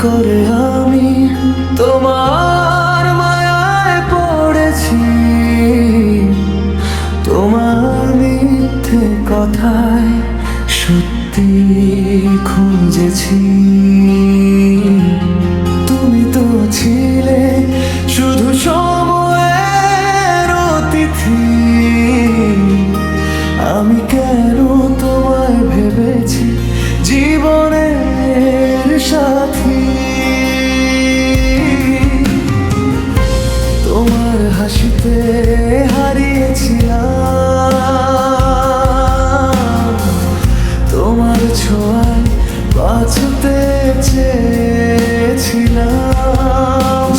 করে আমি তোমার মায়ায় পড়েছি, তোমার মিথ্যে কথায় সত্যি খুঁজেছি। তুমি তো ছিলে শুধু সময়ের অতিথি, আমি কেন তোমায় ভেবেছি জীবনের সাথী। তোমার হাসিতে হারিয়েছিলাম, তোমার ছোঁয়ায় বাঁচতে চেয়েছিলাম।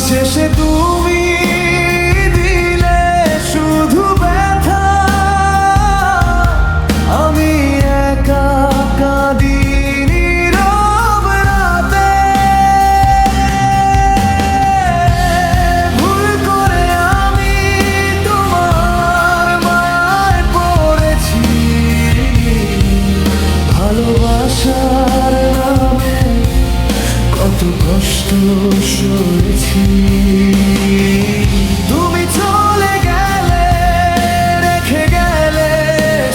শেষে তুমি দিলে শুধু ব্যথা, আমি একা কাঁদি নীরব রাতে। ভুল করে আমি তোমার মায়ায় পড়েছি, ভালোবাসার নামে কত কষ্ট সয়েছি। তুমি চলে গেলে রেখে গেলে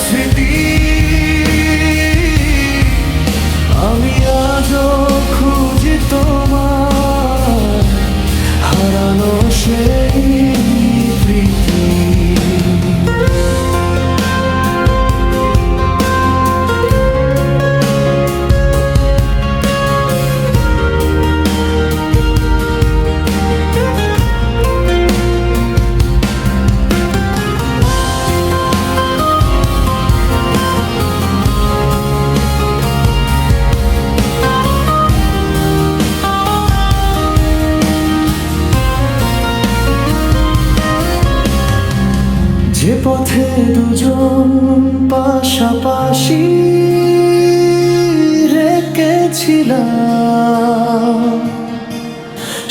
স্মৃতি, আমি আজও খুঁজি তোমার হারানো সেই প্রীতি। যে পথে দুজন পাশাপাশি রেখেছিলাম,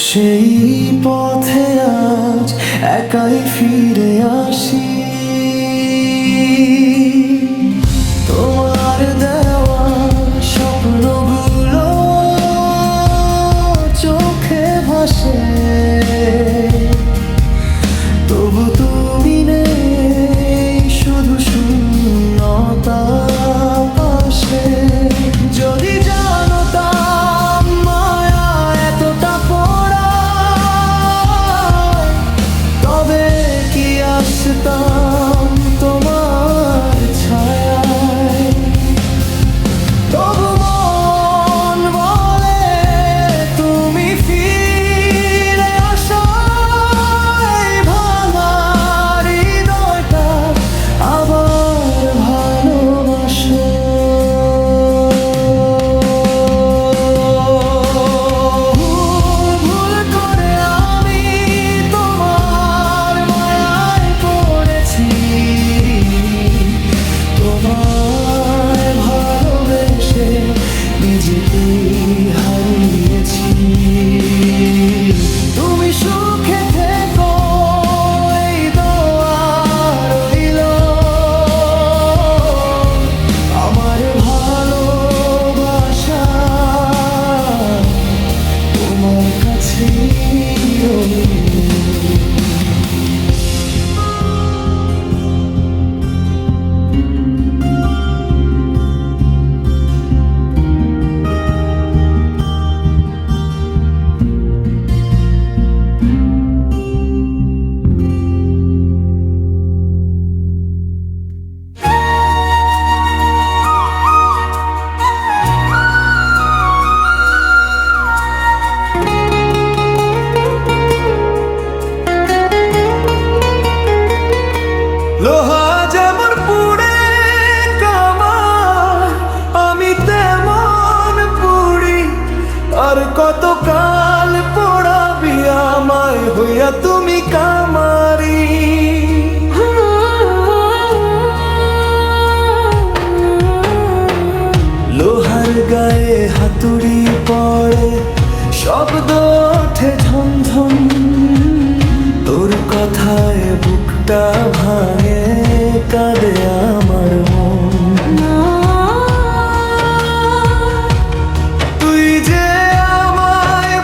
সেই পথে আজ একাই ফিরে আসি। তোমার দেওয়া স্বপ্নগুলো চোখে ভাসে, তবু তুমি নেই, শুধু শূন্যতা পাশে। যদি জানতাম মায়া এতটা পড়ায়, তবে কি আসতাম তোমার ছায়ায়। তবু মন বলে তুমি ফিরে আসো, এই ভাঙা হৃদয়টা আবার ভালোবাসো। ভুল করে আমি তোমার মায়ায় পড়েছি, তোমায় ভালোবেসে নিজেকেই হারিয়েছি। তুমি সুখে থেকো, এই দোয়া রইল। আমার ভালোবাসা তোমার কাছেই রইল। লোহা যেমন পুড়ে কামার, আমি তেমন পুড়ি। আর কতকাল পোড়াবি আমায় হইয়া তুমি কামারি। লোহার গায়ে হাতুড়ি পড়ে, শব্দ ওঠে ঝনঝন। তোর কথায় বুকটা ভাঙে, কাঁদে আমার মন। তুই যে আমায়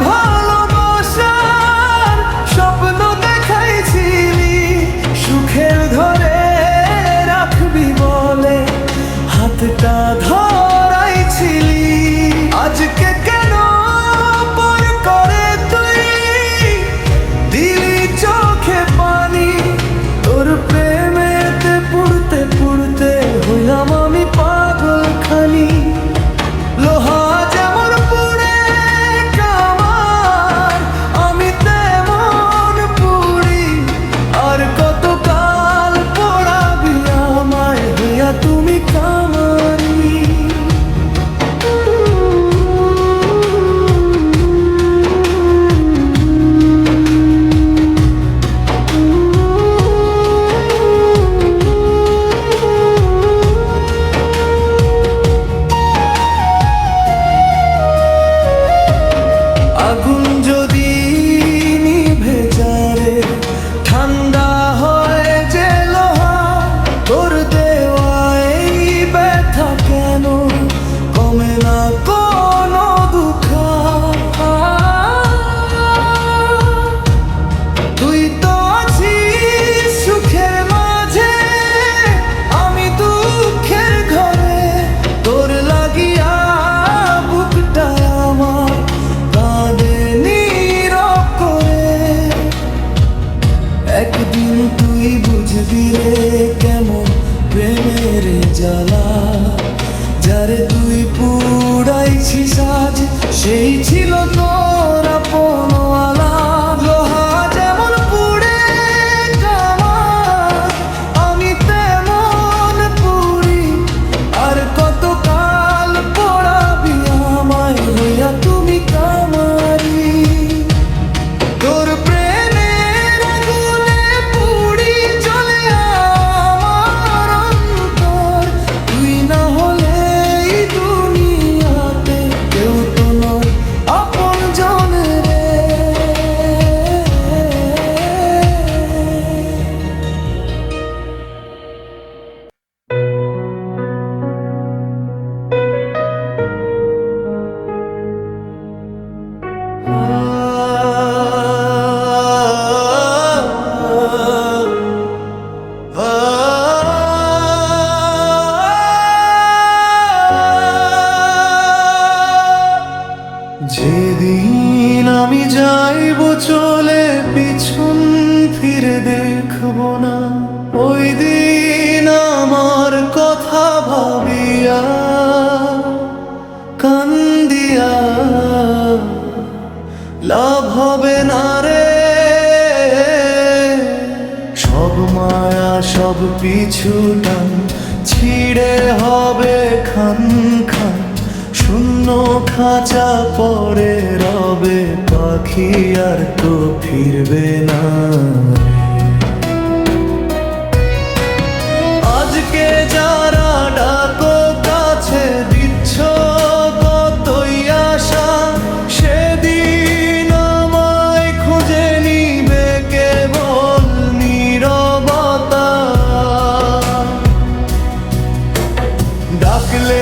ছিল তোর আপনওয়ালা। লোহা যেমন পুড়ে কামার, আমি তেমন পুরি। আর কতকাল পড়াবি আমায় হইয়া তুমি কামারি। তোর প্রেমের আগুনে পুড়ি জ্বলে আমার অন্তর। তুই না হলে এই দুনিয়াতে কেউ তো নয় আপনজন রে। যেদিন আমি যাইব চলে পিছন ফিরে দেখব না, ওই দিন আমার কথা ভাবিয়া কান্দিয়া লাভ হবে না রে। সব মায়া সব পিছুটান ছিঁড়ে হবে খান খান। শূন্য খাঁচা পরে রবে পাখি আর তো ফিরবে না। আজকে যারা ডাকো কাছে দিচ্ছ কতই আশা, সেদিন আমায় খুঁজে নিবে কেবল নীরবতা। ডাকলে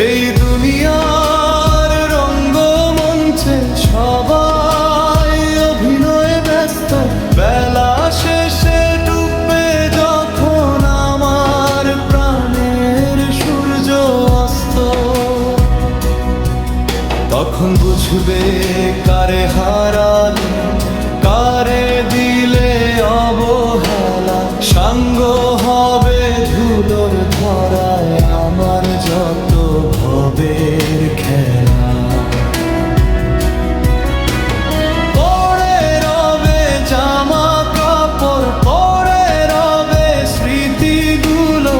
এই দুনিয়ার রঙ্গমঞ্চে সবাই অভিনয়ে ব্যস্ত। বেলা শেষে ডুববে যখন আমার প্রাণের সূর্য অস্ত, তখন বুঝবে কারে হারালে কারে দিলে অবহেলা। সাঙ্গ হবে ধুলোর ধরায় আমার যত ভবের খেলা। পরে রবে জামা কাপড়, পরে রবে স্মৃতিগুলো।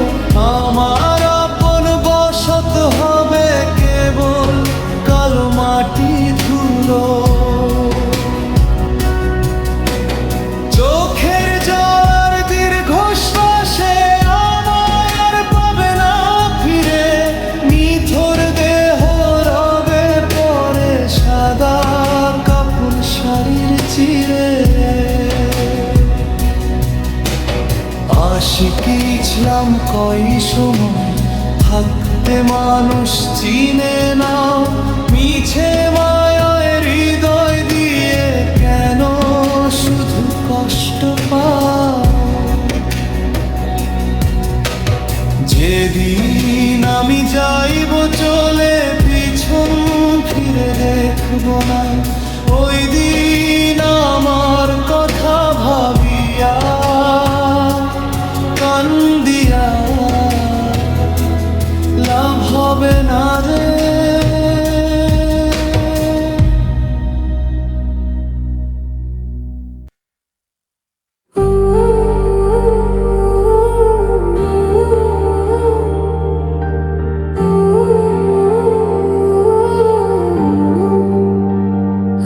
আমার আপন বসত হবে কেবল কালো মাটি ধুলো। চোখের জল দীর্ঘশ্বাসে আমায় আর পাবে না ফিরে। নিথর দেহ রবে পরে সাদা কাপড় শাড়ির চিরে। আশিকি ছিলাম কই সময় থাকতে মানুষ চিনে না। মিছে মায়ায় হৃদয় দিয়ে কেন শুধু কষ্ট পাও। যেদিন আমি যাইব চলে পিছন ফিরে দেখব না, ওই দিন আমার কথা ভাবিয়া কান্দিয়া লাভ হবে না রে।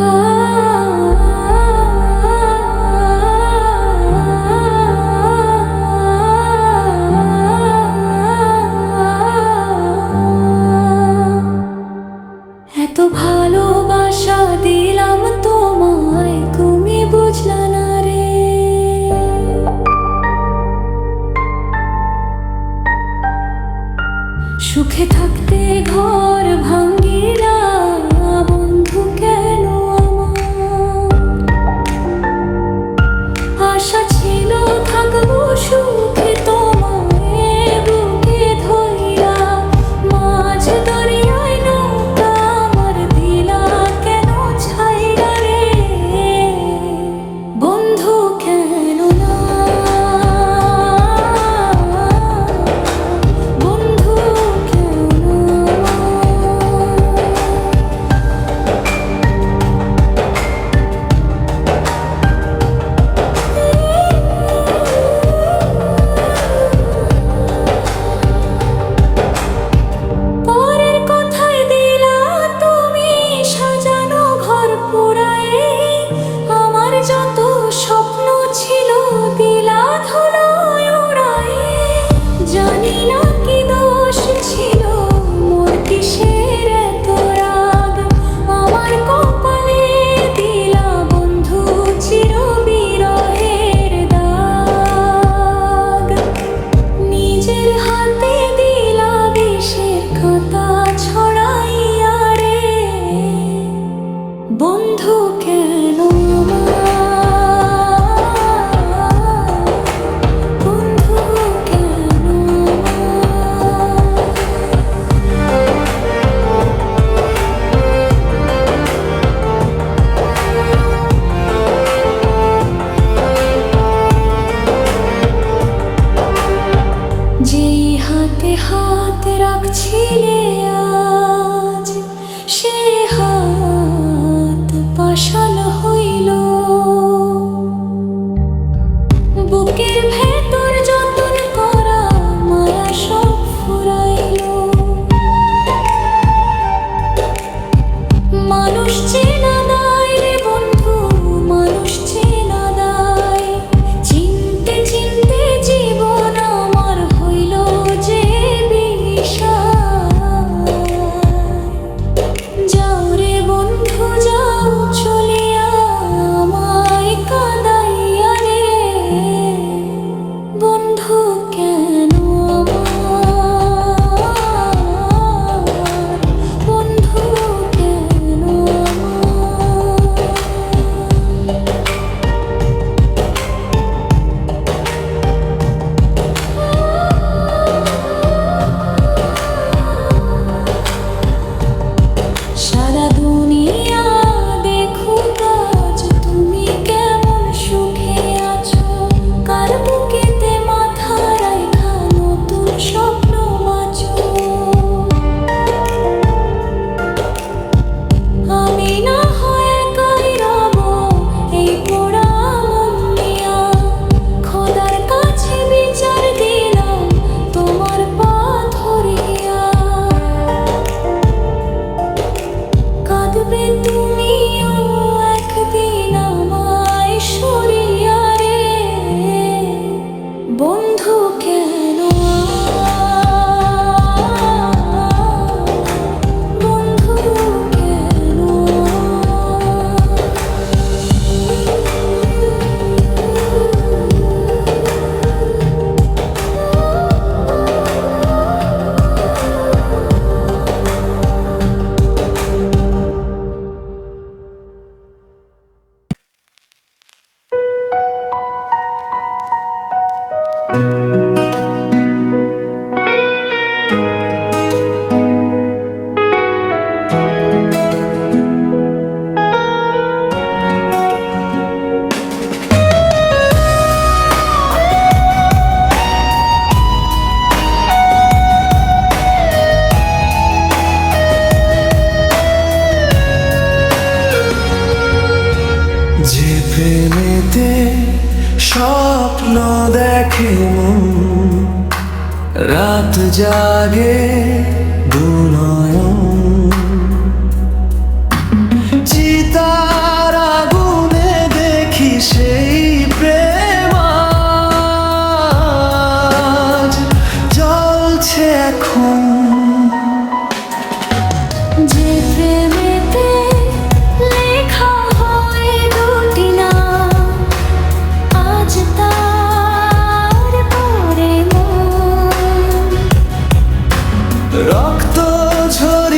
ah বন্ধু কেন বন্ধু কেন যেই হাতে হাত রাখছিলে আজ সে হাত পাশান হইল বুকের ভেতর যতন করা মায়া সব ফুরাইল মানুষ চেনা দায় রে বন্ধু মানুষ চেনা দায় চিনতে চিনতে জীবন আমার হইল যে বিষাদ যাও রে বন্ধু যাও চলিয়া আমায় কাঁদাইয়া রে বন্ধু কেন বন্ধু কেন সারা দুনিয়া দেখুক আজ তুমি কেমন সুখে আছো কার বুকেতে মাথা রাইখা নতুন স্বপ্ন বাঁচো আমি না হয় একাই রব এই পোড়া মন নিয়া খোদার কাছে বিচার দিলাম তোমার পা ধরিয়া কাঁদবে তুমিও একদিন আমায় সরিয়া রে বন্ধু কেন বন্ধু কেন যে প্রেমেতে স্বপ্ন দেখে মন রাত জাগে দুনয়ন চিতার আগুনে দেখি সেই প্রেম আজ জ্বলছে এখন যে প্রেমেতে লেখা হয় দুটি নাম আজ তার পরে মন রক্ত ঝরে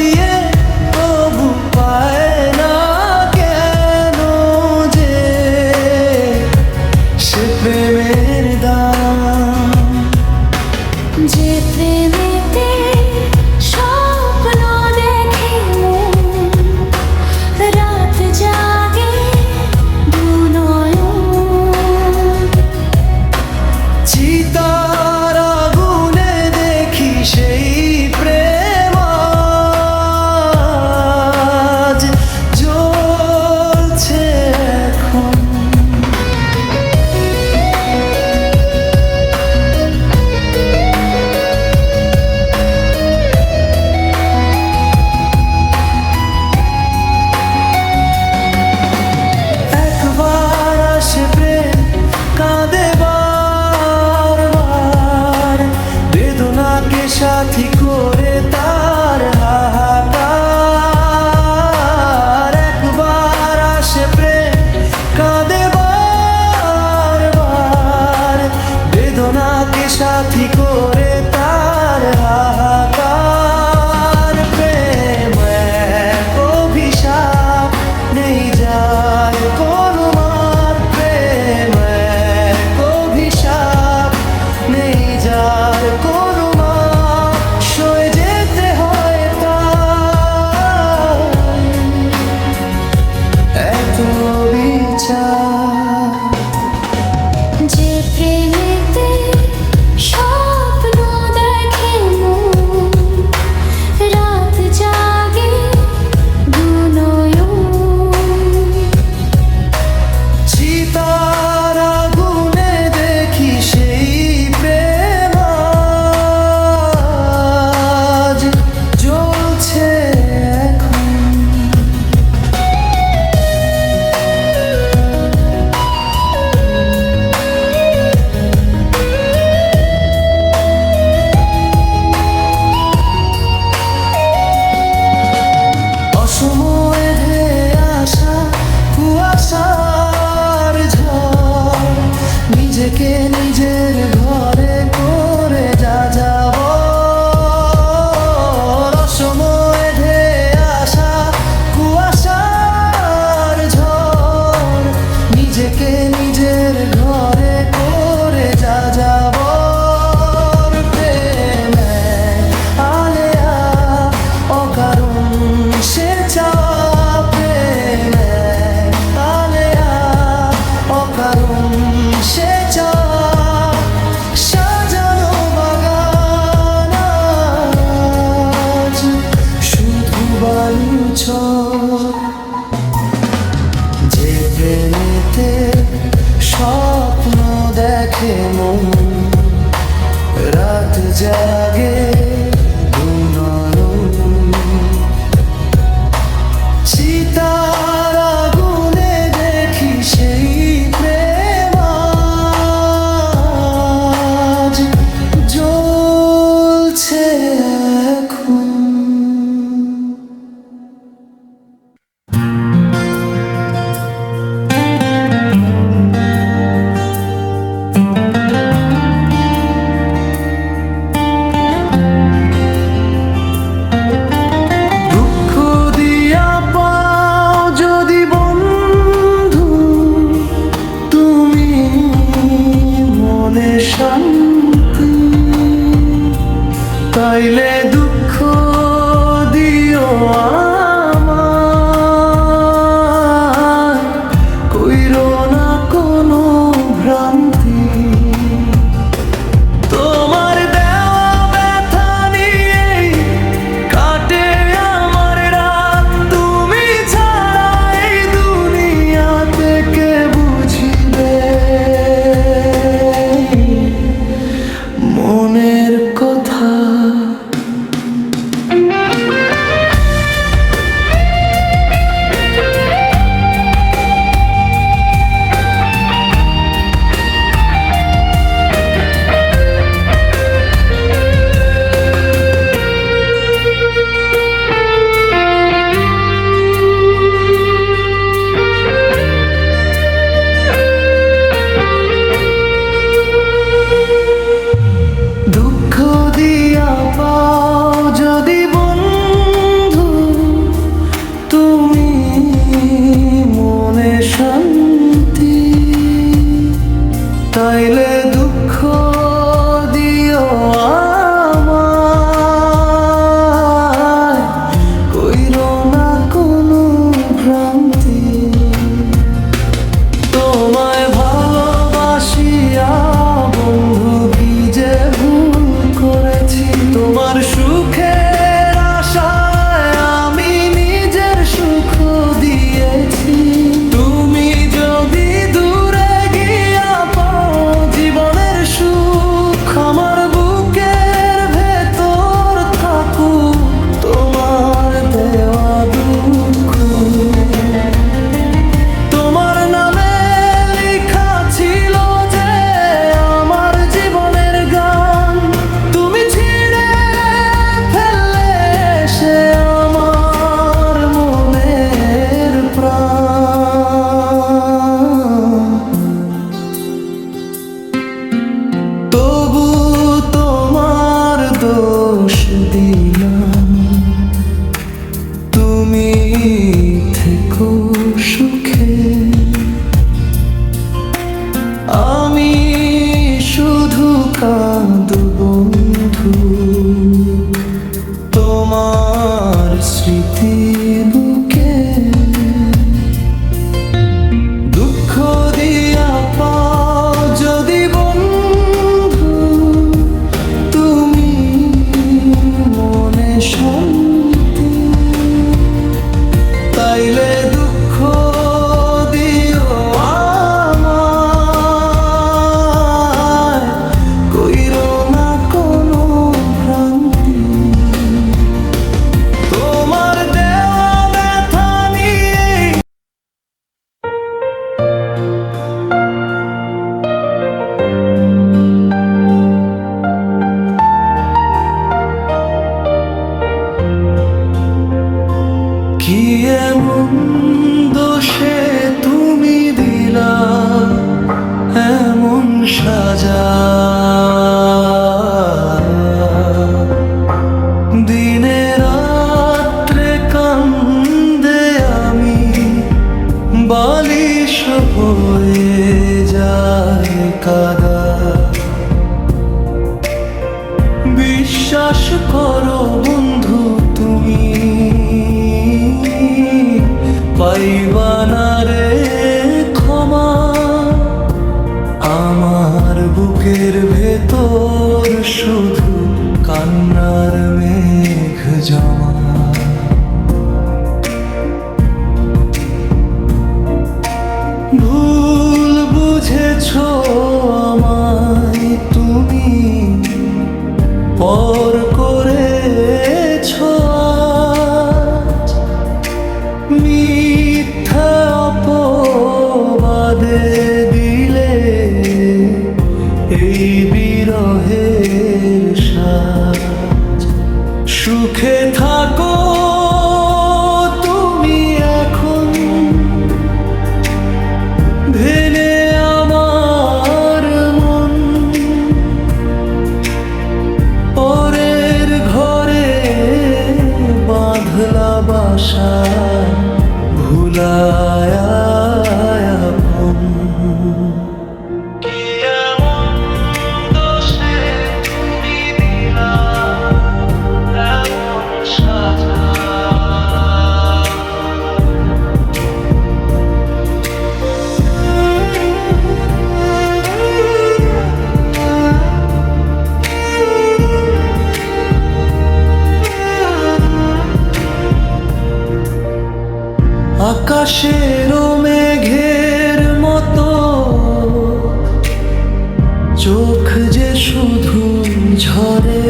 প্রেমেতে স্বপ্ন দেখে মন, রাত জাগে দুনয়ন। চিতার আগুনে দেখি সেই প্রেম আজ জ্বলছে এখন। দুঃখ দিয়া পাও যদি বন্ধু তুমি মনে শান্তি, তাইলে দুঃখ দিও আমায়, কইরো না কোনো ভ্রান্তি। তোমার দেওয়া ব্যথা নিয়েই কাটে আমার রাত, তুমি ছাড়া এই দুনিয়াতে কে বুঝিবে মনের কথা। দুঃখ দিয়া পাও যদি বন্ধু তুমি মনে শান্তি, তাইলে দুঃখ দিও আমায়, কইরো না কোনো ভ্রান্তি। তোমায় ভালোবাসিয়া বন্ধু কি যে ভুল করেছি, তোমার সুখের আশায় আমি নিজের সুখ দিয়েছি। তুমি যদি দূরে গিয়া পাও জীবনের সুখ, আমার বুকের ভেতর থাকুক তোমার দেওয়া দুঃখ। তোমার নামে লেখা ছিল যে আমার জীবনের গান, তুমি ছিঁড়ে ফেললে সে আমার মনের প্রাণ। তবু তোমার দোষ দিলাম, তুমি থেকো সুখে, আমি শুধু কাঁদব বন্ধু তোমার স্মৃতি বুকে। দুঃখ দিয়া পাও যদি বন্ধু তুমি মনে শান্তি, তাইলে দুঃখ দিও আমায়, কইরো না কোনো ভ্রান্তি। তোমার দেওয়া ব্যথা নিয়েই কি এমন দোষে তুমি দিলা এমন সাজা, দিনে রাত্রে কান্দে আমি, বালিশ হয়ে যায় কাদা। বিশ্বাস করো বন্ধু তুমি পাইবা না রে ক্ষমা, আমার বুকের ভেতর শুধু কান্নার মেঘ জমা। ভুল বুঝেছো আমায় তুমি, পর করেছো আজ। মিথ্যা অপবাদে দিলে এই বিরহের সাজ। সুখে থাকো তুমি এখন, ভেঙে আমার মন। পরের ঘরে বাঁধলা বাসা, ভুলায় আপন। কি এমন দোষে তুমি দিলা এমন সাজা? আকাশেরও মেঘের মতো চোখ যে শুধু ঝরে,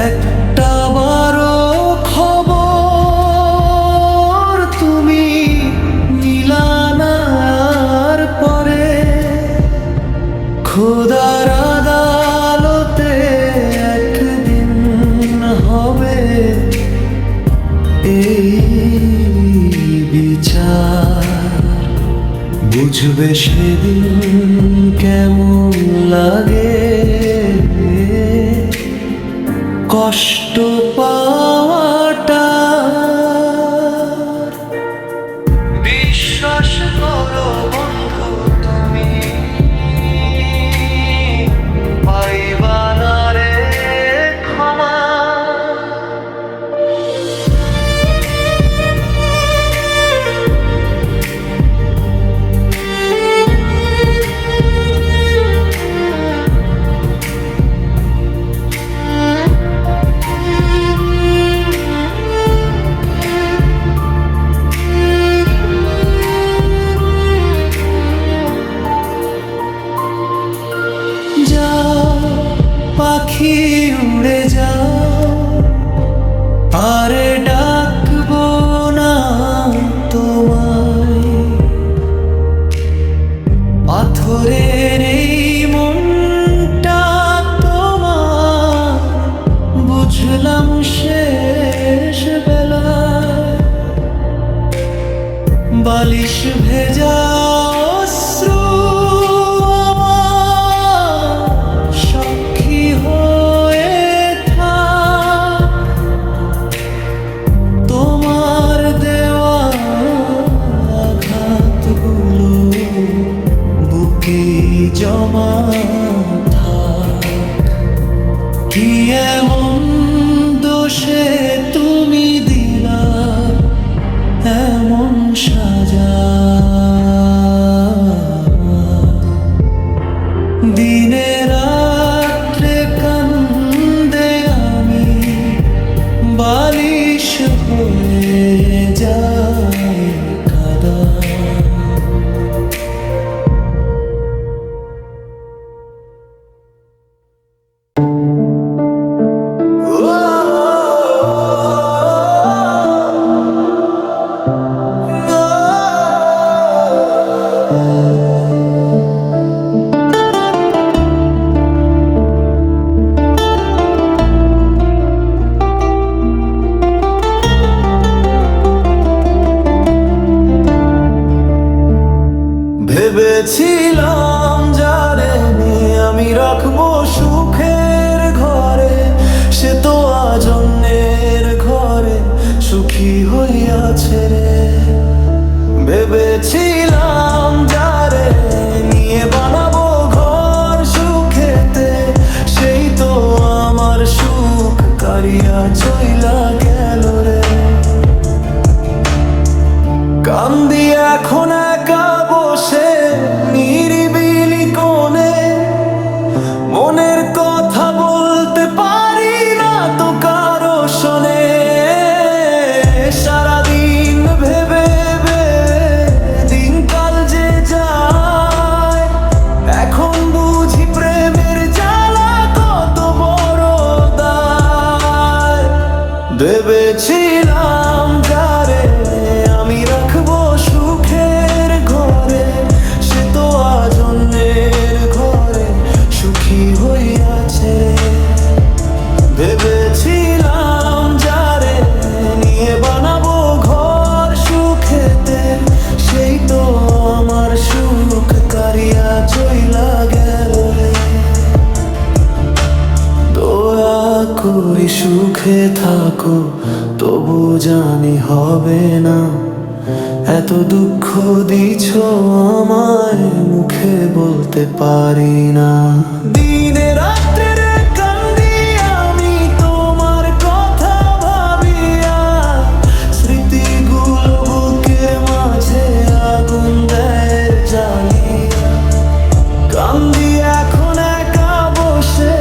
একটা বারো খবর তুমি নিলানার পরে। খোদার আদালতে একদিন হবে এই বিচার। বুঝবে সেদিন কেমন লাগে কষ্ট পাওয়াটা। বিশ্বাস করো বন্ধু তুমি, পাইবা না রে ক্ষমা। যাও পাখি উড়ে যাও, আরে ডাকবো না তোমায়। পাথরের এই মনটা তোমার বুঝলাম শেষ বেলায়। বালিশ ভেজা অশ্রু আমার সাক্ষী হয়ে থাক। তোমার দেওয়া আঘাতগুলো বুকে জমা থাক। কি এমন দোষে তুমি দিলা এমন সাজা? দিনে রাত্রে কান্দে আমি, বালিশ হয়ে যায় কাদা। ভেবেছিলাম যারে নিয়ে আমি রাখবো সুখের ঘরে, সে তো আজ অন্যের ঘরে সুখী হইয়াছে রে। ভেবেছিলাম যারে নিয়ে বানাবো ঘর সুখেতে, সেই তো আমার সুখ কারিয়া চইলা গেল রে। কান্দি এখন একা বসে নিরিবিলি কোণে, মনের কথা বলতে পারি না তো কারো শোনে। সারাদিন ভেবে সুখে থাকো, তবু জানি হবে না। এত দুঃখ দিছ আমায়, মুখে বলতে পারি না। দিনে রাত্রে রে কান্দি আমি তোমার কথা ভাবিয়া, স্মৃতিগুলো বুকের মাঝে আগুন দেয় জ্বালিয়া। কান্দি এখন একা বসে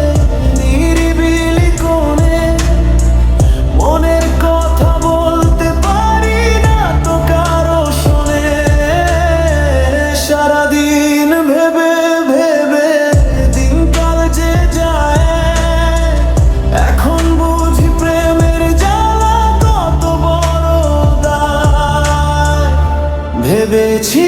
নিরিবিলি কোণে, মনের কথা বলতে পারি না তো কারো শোনে। সারাদিন ভেবে ভেবে দিনকাল যে যায়, এখন বুঝি প্রেমের জ্বালা কত বড় দায়। ভেবেছি